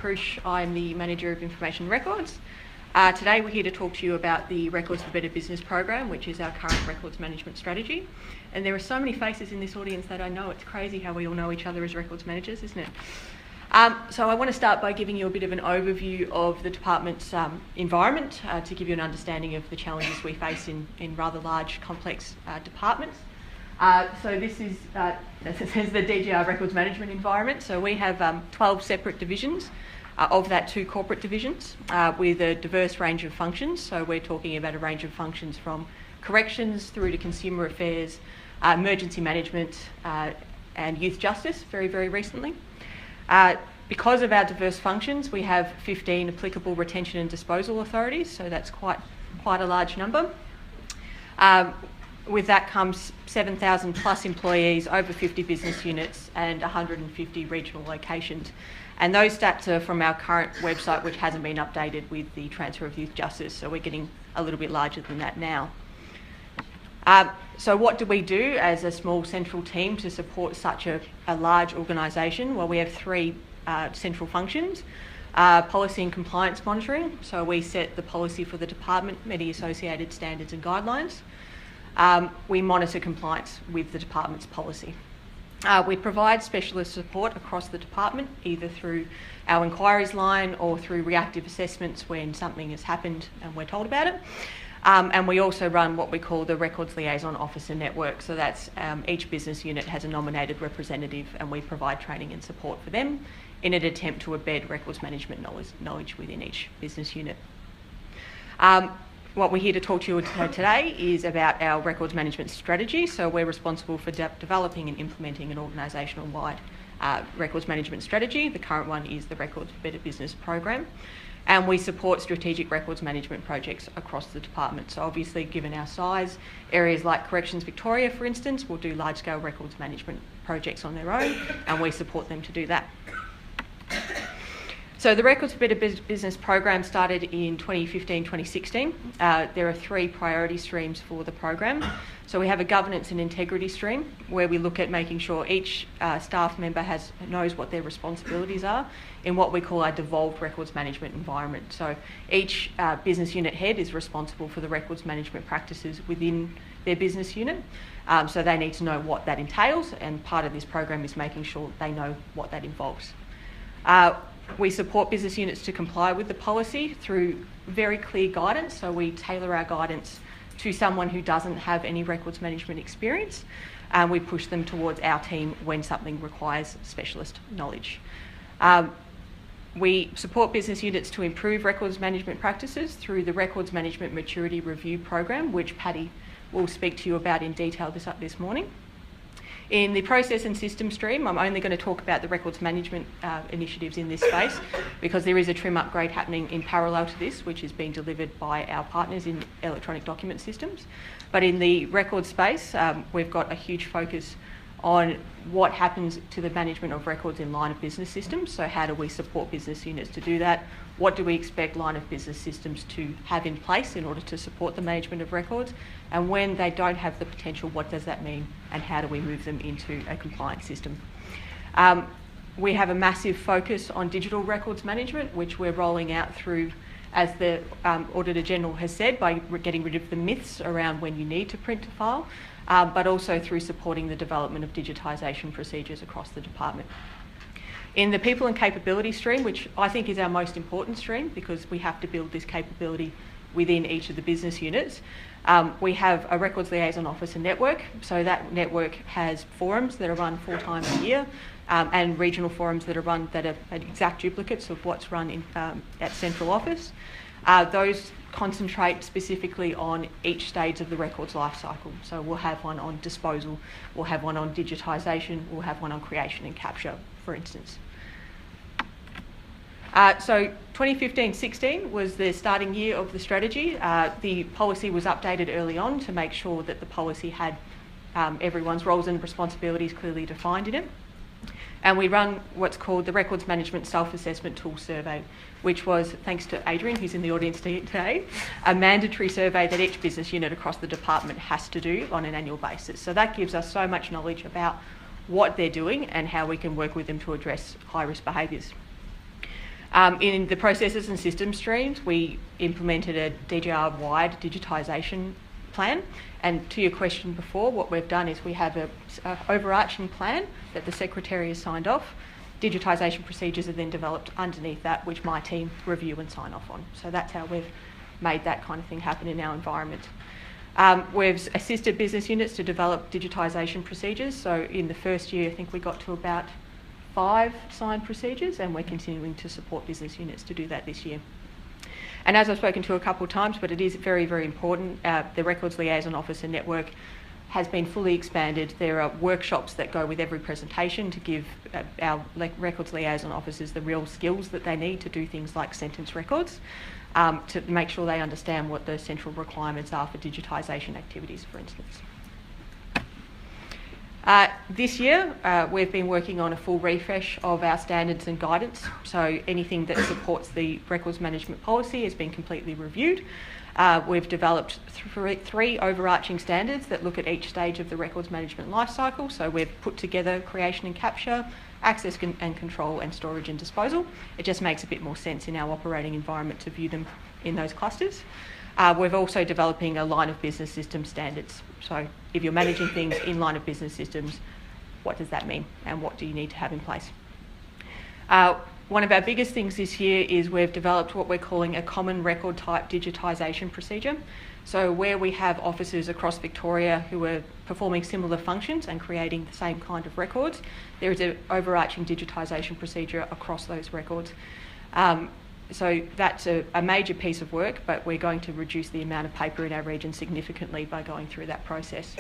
Krusche. I'm the Manager of Information Records. Today we're here to talk to you about the Records for Better Business program, which is our current records management strategy. And there are so many faces in this audience that I know it's crazy how we all know each other as records managers, isn't it? So I want to start by giving you a bit of an overview of the department's environment to give you an understanding of the challenges we face in rather large, complex departments. So this is the DGR records management environment. So we have 12 separate divisions, of that 2 corporate divisions, with a diverse range of functions. So we're talking about a range of functions from corrections through to consumer affairs, emergency management, and youth justice very, very recently. Because of our diverse functions, we have 15 applicable retention and disposal authorities, so that's quite a large number. With that comes 7,000 plus employees, over 50 business units and 150 regional locations. And those stats are from our current website, which hasn't been updated with the transfer of youth justice, so we're getting a little bit larger than that now. So what do we do as a small central team to support such a large organisation? Well, we have 3 central functions. Policy and compliance monitoring, so we set the policy for the department, many associated standards and guidelines. We monitor compliance with the department's policy. We provide specialist support across the department, either through our inquiries line or through reactive assessments when something has happened and we're told about it. And we also run what we call the Records Liaison Officer Network. So that's each business unit has a nominated representative and we provide training and support for them in an attempt to embed records management knowledge within each business unit. What we're here to talk to you today is about our records management strategy. So we're responsible for developing and implementing an organisational-wide records management strategy. The current one is the Records for Better Business program. And we support strategic records management projects across the department. So obviously, given our size, areas like Corrections Victoria, for instance, will do large-scale records management projects on their own, and we support them to do that. So the Records for Better Business program started in 2015-2016. There are 3 priority streams for the program. So we have a governance and integrity stream where we look at making sure each staff member knows what their responsibilities are in what we call our devolved records management environment. So each business unit head is responsible for the records management practices within their business unit. So they need to know what that entails, and part of this program is making sure they know what that involves. We support business units to comply with the policy through very clear guidance. So we tailor our guidance to someone who doesn't have any records management experience, and we push them towards our team when something requires specialist knowledge. We support business units to improve records management practices through the Records Management Maturity Review program, which Patti will speak to you about in detail this morning. In the process and system stream, I'm only going to talk about the records management initiatives in this space because there is a trim upgrade happening in parallel to this, which is being delivered by our partners in electronic document systems. But in the record space, we've got a huge focus on what happens to the management of records in line of business systems. So how do we support business units to do that? What do we expect line of business systems to have in place in order to support the management of records? And when they don't have the potential, what does that mean? And how do we move them into a compliant system? We have a massive focus on digital records management, which we're rolling out through, as the Auditor General has said, by getting rid of the myths around when you need to print a file, but also through supporting the development of digitisation procedures across the department. In the people and capability stream, which I think is our most important stream because we have to build this capability within each of the business units, we have a Records Liaison Officer network. So that network has forums that are run 4 times a year and regional forums that are run that are exact duplicates of what's run at central office. Those concentrate specifically on each stage of the records life cycle. So we'll have one on disposal, we'll have one on digitisation, we'll have one on creation and capture, for instance. So 2015-16 was the starting year of the strategy. The policy was updated early on to make sure that the policy had everyone's roles and responsibilities clearly defined in it. And we run what's called the Records Management Self-Assessment Tool Survey, which was, thanks to Adrian, who's in the audience today, a mandatory survey that each business unit across the department has to do on an annual basis. So that gives us so much knowledge about what they're doing and how we can work with them to address high-risk behaviours. In the processes and system streams, we implemented a DGR-wide digitisation plan. And to your question before, what we've done is we have an overarching plan that the Secretary has signed off. Digitisation procedures are then developed underneath that, which my team review and sign off on. So that's how we've made that kind of thing happen in our environment. We've assisted business units to develop digitisation procedures. So in the first year, I think we got to about 5 signed procedures, and we're continuing to support business units to do that this year. And as I've spoken to a couple of times, but it is very, very important, the Records Liaison Officer Network has been fully expanded. There are workshops that go with every presentation to give our Records Liaison Officers the real skills that they need to do things like sentence records, to make sure they understand what the central requirements are for digitisation activities, for instance. This year, we've been working on a full refresh of our standards and guidance. So anything that supports the records management policy has been completely reviewed. We've developed three overarching standards that look at each stage of the records management lifecycle. So we've put together creation and capture, access and control, and storage and disposal. It just makes a bit more sense in our operating environment to view them in those clusters. We're also developing a line of business system standards. So if you're managing things in line of business systems, what does that mean and what do you need to have in place? One of our biggest things this year is we've developed what we're calling a common record type digitisation procedure. So where we have officers across Victoria who are performing similar functions and creating the same kind of records, there is an overarching digitisation procedure across those records. So that's a major piece of work, but we're going to reduce the amount of paper in our region significantly by going through that process.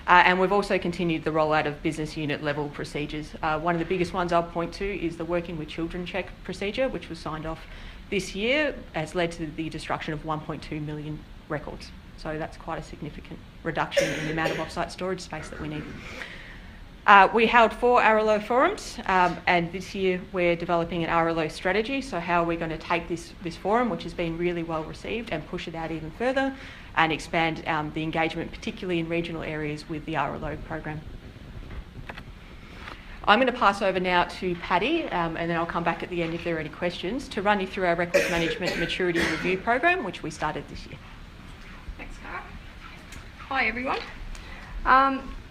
And we've also continued the rollout of business unit level procedures. One of the biggest ones I'll point to is the Working with Children check procedure, which was signed off this year, has led to the destruction of 1.2 million records. So that's quite a significant reduction in the amount of off-site storage space that we need. We held 4 RLO forums, and this year we're developing an RLO strategy. So how are we going to take this forum, which has been really well received, and push it out even further and expand the engagement, particularly in regional areas, with the RLO program. I'm going to pass over now to Patti, and then I'll come back at the end if there are any questions, to run you through our Records Management Maturity Review program, which we started this year. Thanks, Cara. Hi, everyone.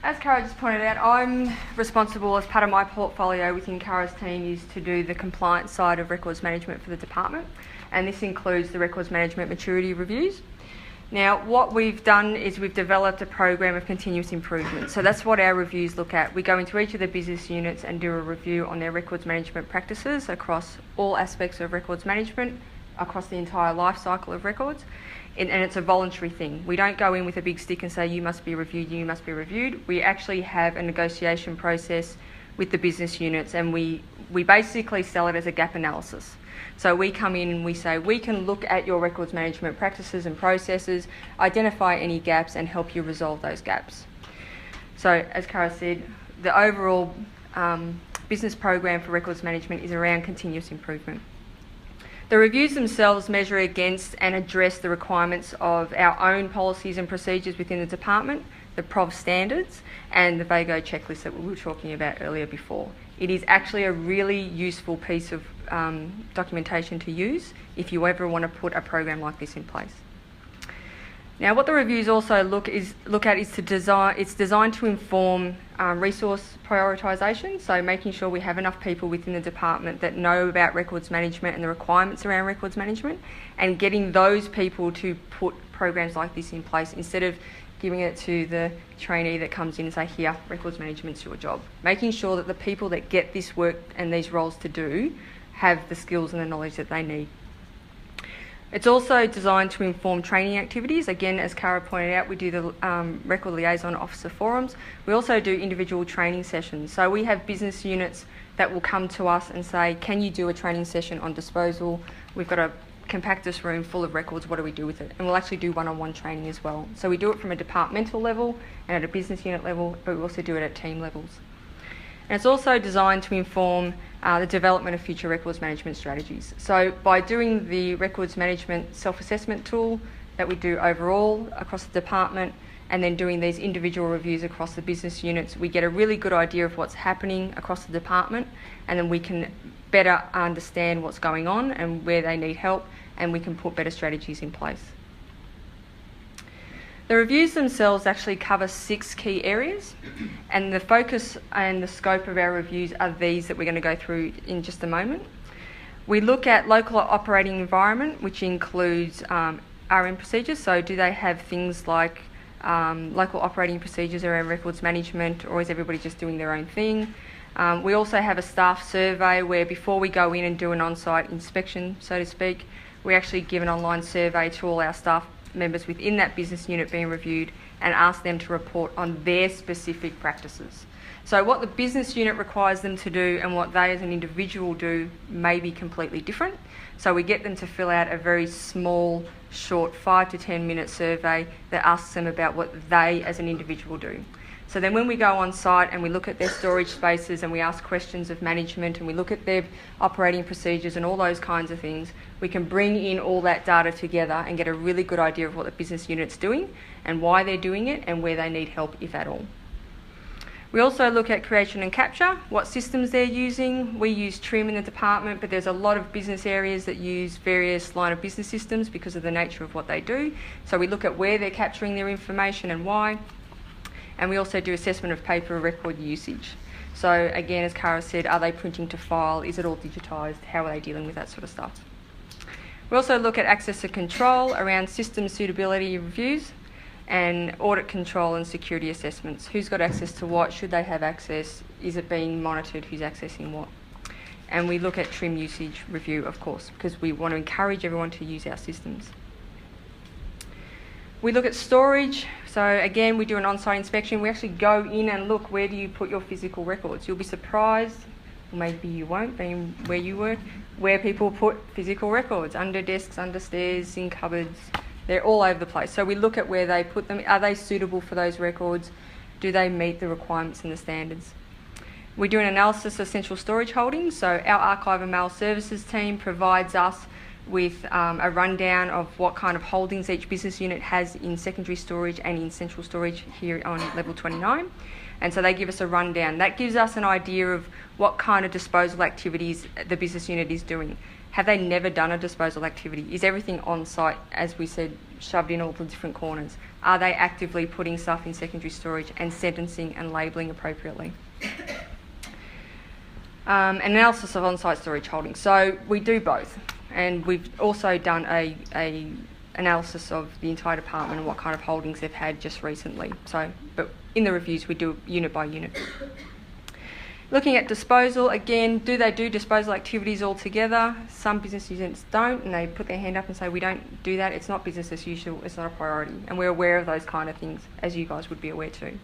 As Cara just pointed out, I'm responsible as part of my portfolio within Cara's team is to do the compliance side of records management for the department, and this includes the records management maturity reviews. Now, what we've done is we've developed a program of continuous improvement. So that's what our reviews look at. We go into each of the business units and do a review on their records management practices across all aspects of records management, across the entire life cycle of records. And it's a voluntary thing. We don't go in with a big stick and say, you must be reviewed, you must be reviewed. We actually have a negotiation process with the business units, and we basically sell it as a gap analysis. So we come in and we say, we can look at your records management practices and processes, identify any gaps and help you resolve those gaps. So as Cara said, the overall business program for records management is around continuous improvement. The reviews themselves measure against and address the requirements of our own policies and procedures within the department, the PROV standards, and the VAGO checklist that we were talking about earlier before. It is actually a really useful piece of documentation to use if you ever want to put a program like this in place. Now, what the reviews also look at is it's designed to inform resource prioritisation, so making sure we have enough people within the department that know about records management and the requirements around records management, and getting those people to put programs like this in place instead of giving it to the trainee that comes in and say, here, records management's your job. Making sure that the people that get this work and these roles to do have the skills and the knowledge that they need. It's also designed to inform training activities. Again, as Cara pointed out, we do the Record Liaison Officer forums. We also do individual training sessions. So we have business units that will come to us and say, can you do a training session on disposal? We've got a compactus room full of records, what do we do with it? And we'll actually do one-on-one training as well. So we do it from a departmental level and at a business unit level, but we also do it at team levels. And it's also designed to inform the development of future records management strategies. So by doing the records management self-assessment tool that we do overall across the department, and then doing these individual reviews across the business units, we get a really good idea of what's happening across the department, and then we can better understand what's going on and where they need help, and we can put better strategies in place. The reviews themselves actually cover 6 key areas, and the focus and the scope of our reviews are these that we're going to go through in just a moment. We look at local operating environment, which includes RM procedures. So do they have things like local operating procedures around records management, or is everybody just doing their own thing? We also have a staff survey where before we go in and do an on-site inspection, so to speak, we actually give an online survey to all our staff members within that business unit being reviewed and ask them to report on their specific practices. So what the business unit requires them to do and what they as an individual do may be completely different. So we get them to fill out a very small, short 5 to 10 minute survey that asks them about what they as an individual do. So then when we go on site and we look at their storage spaces and we ask questions of management and we look at their operating procedures and all those kinds of things, we can bring in all that data together and get a really good idea of what the business unit's doing and why they're doing it and where they need help, if at all. We also look at creation and capture, what systems they're using. We use TRIM in the department, but there's a lot of business areas that use various line of business systems because of the nature of what they do. So we look at where they're capturing their information and why. And we also do assessment of paper record usage. So again, as Cara said, are they printing to file? Is it all digitised? How are they dealing with that sort of stuff? We also look at access and control around system suitability reviews and audit control and security assessments. Who's got access to what? Should they have access? Is it being monitored? Who's accessing what? And we look at TRIM usage review, of course, because we want to encourage everyone to use our systems. We look at storage. So again, we do an on-site inspection. We actually go in and look, where do you put your physical records? You'll be surprised, or maybe you won't, being where you work, where people put physical records, under desks, under stairs, in cupboards. They're all over the place. So we look at where they put them. Are they suitable for those records? Do they meet the requirements and the standards? We do an analysis of central storage holdings. So our archive and mail services team provides us with a rundown of what kind of holdings each business unit has in secondary storage and in central storage here on level 29. And so they give us a rundown. That gives us an idea of what kind of disposal activities the business unit is doing. Have they never done a disposal activity? Is everything on site, as we said, shoved in all the different corners? Are they actively putting stuff in secondary storage and sentencing and labelling appropriately? An analysis of on-site storage holdings. So we do both. And we've also done a analysis of the entire department and what kind of holdings they've had just recently. So, but in the reviews, we do unit by unit. Looking at disposal, again, do they do disposal activities altogether? Some business units don't, and they put their hand up and say, we don't do that, it's not business as usual, it's not a priority. And we're aware of those kind of things, as you guys would be aware too.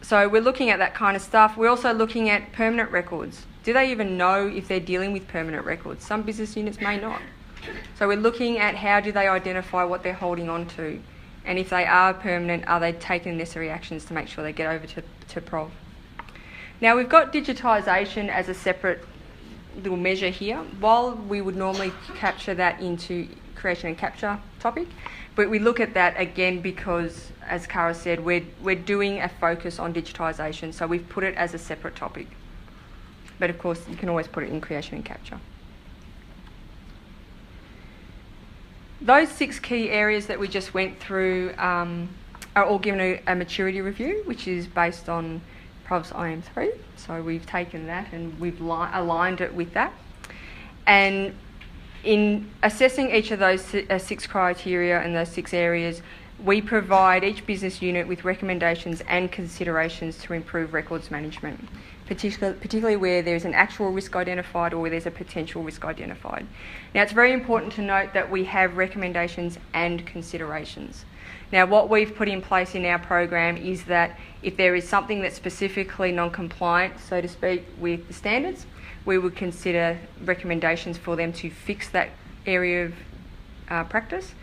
So we're looking at that kind of stuff. We're also looking at permanent records. Do they even know if they're dealing with permanent records? Some business units may not. So we're looking at how do they identify what they're holding on to, and if they are permanent, are they taking necessary actions to make sure they get over to PROV. Now we've got digitisation as a separate little measure here, while we would normally capture that into creation and capture topic, but we look at that again because, as Cara said, we're doing a focus on digitisation, so we've put it as a separate topic. But of course, you can always put it in creation and capture. Those 6 key areas that we just went through are all given a maturity review, which is based on PROV's IM3. So we've taken that and we've aligned it with that. And in assessing each of those 6 criteria and those 6 areas, we provide each business unit with recommendations and considerations to improve records management, particularly where there's an actual risk identified or where there's a potential risk identified. Now, it's very important to note that we have recommendations and considerations. Now, what we've put in place in our program is that if there is something that's specifically non-compliant, so to speak, with the standards, we would consider recommendations for them to fix that area of practice,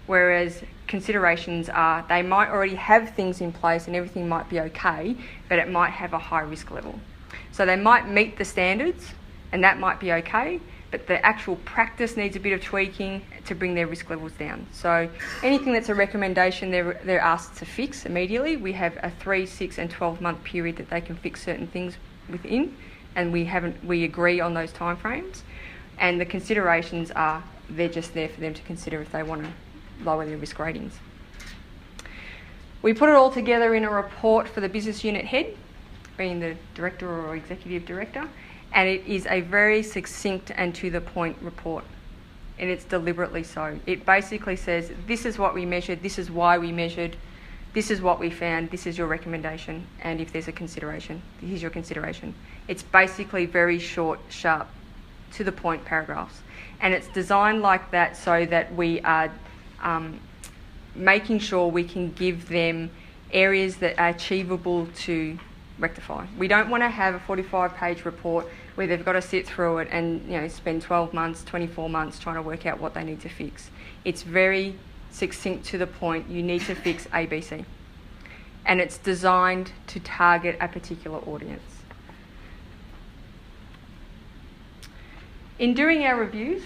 whereas considerations are they might already have things in place and everything might be okay, but it might have a high risk level. So they might meet the standards and that might be okay, but the actual practice needs a bit of tweaking to bring their risk levels down. So anything that's a recommendation, they're asked to fix immediately. We have a 3, 6 and 12-month period that they can fix certain things within, and we agree on those timeframes. And the considerations are, they're just there for them to consider if they want to lower their risk ratings. We put it all together in a report for the business unit head, being the director or executive director, and it is a very succinct and to the point report, and it's deliberately so. It basically says, this is what we measured, this is why we measured, this is what we found, this is your recommendation, and if there's a consideration, here's your consideration. It's basically very short, sharp, to the point paragraphs, and it's designed like that so that we are making sure we can give them areas that are achievable to rectify. We don't want to have a 45-page report where they've got to sit through it and spend 12 months, 24 months trying to work out what they need to fix. It's very succinct to the point. You need to fix ABC, and it's designed to target a particular audience. In doing our reviews,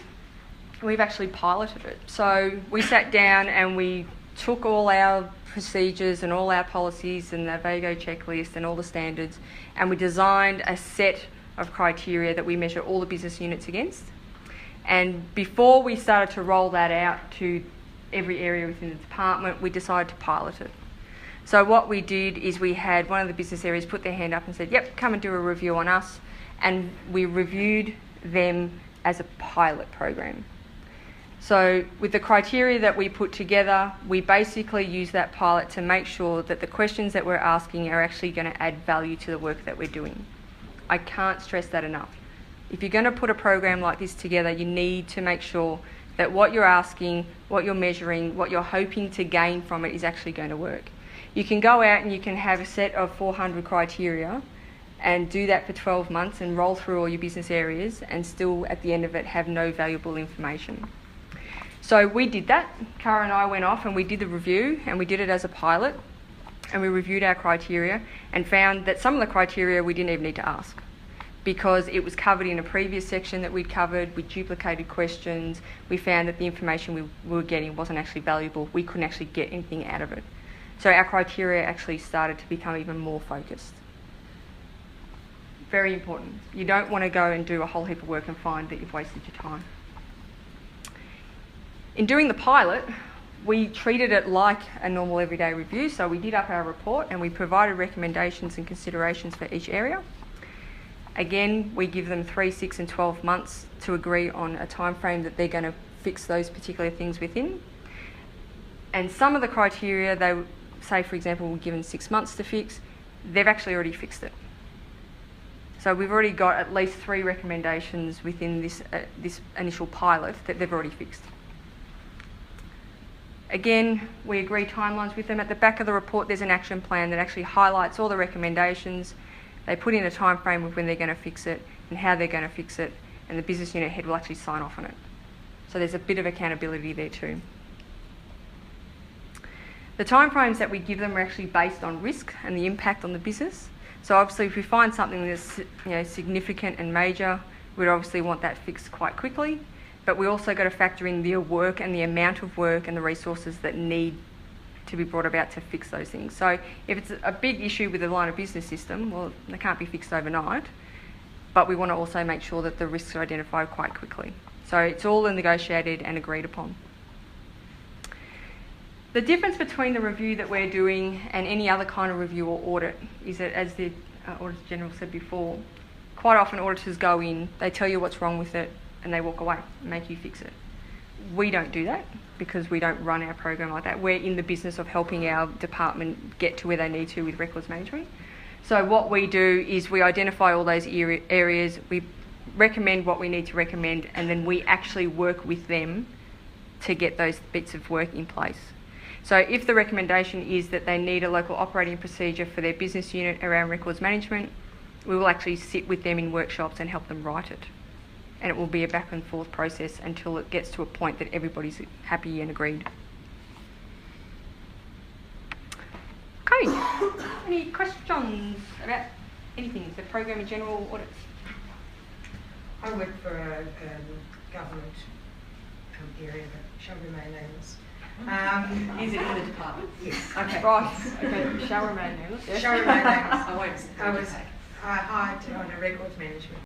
we've actually piloted it. So we sat down and we took all our procedures and all our policies and the VAGO checklist and all the standards, and we designed a set of criteria that we measure all the business units against. And before we started to roll that out to every area within the department, we decided to pilot it. So what we did is we had one of the business areas put their hand up and said, yep, come and do a review on us, and we reviewed them as a pilot program. So with the criteria that we put together, we basically use that pilot to make sure that the questions that we're asking are actually going to add value to the work that we're doing. I can't stress that enough. If you're going to put a program like this together, you need to make sure that what you're asking, what you're measuring, what you're hoping to gain from it is actually going to work. You can go out and you can have a set of 400 criteria and do that for 12 months and roll through all your business areas and still at the end of it have no valuable information. So we did that. Cara and I went off and we did the review, and we did it as a pilot, and we reviewed our criteria and found that some of the criteria we didn't even need to ask because it was covered in a previous section that we'd covered. We duplicated questions. We found that the information we were getting wasn't actually valuable. We couldn't actually get anything out of it. So our criteria actually started to become even more focused. Very important. You don't want to go and do a whole heap of work and find that you've wasted your time. In doing the pilot, we treated it like a normal everyday review. So we did up our report and we provided recommendations and considerations for each area. Again, we give them 3, 6 and 12 months to agree on a time frame that they're going to fix those particular things within. And some of the criteria, they say, for example, we're given 6 months to fix, they've actually already fixed it. So we've already got at least 3 recommendations within this initial pilot that they've already fixed. Again, we agree timelines with them. At the back of the report, there's an action plan that actually highlights all the recommendations. They put in a time frame of when they're going to fix it and how they're going to fix it, and the business unit head will actually sign off on it. So there's a bit of accountability there too. The timeframes that we give them are actually based on risk and the impact on the business. So obviously if we find something that's significant and major, we'd obviously want that fixed quite quickly. But we also got to factor in the work and the amount of work and the resources that need to be brought about to fix those things. So if it's a big issue with the line of business system, well, they can't be fixed overnight, but we want to also make sure that the risks are identified quite quickly. So it's all negotiated and agreed upon. The difference between the review that we're doing and any other kind of review or audit is that, as the Auditor General said before, quite often auditors go in, they tell you what's wrong with it, and they walk away and make you fix it. We don't do that because we don't run our program like that. We're in the business of helping our department get to where they need to with records management. So what we do is we identify all those areas, we recommend what we need to recommend, and then we actually work with them to get those bits of work in place. So if the recommendation is that they need a local operating procedure for their business unit around records management, we will actually sit with them in workshops and help them write it. And it will be a back and forth process until it gets to a point that everybody's happy and agreed. Okay, any questions about anything? The program in general audits? I work for a government area, but shall remain nameless. Is it in the department? Yes. Okay. Right. Okay. Shall remain nameless. Yes. Shall remain nameless. I won't. I was hired on a records management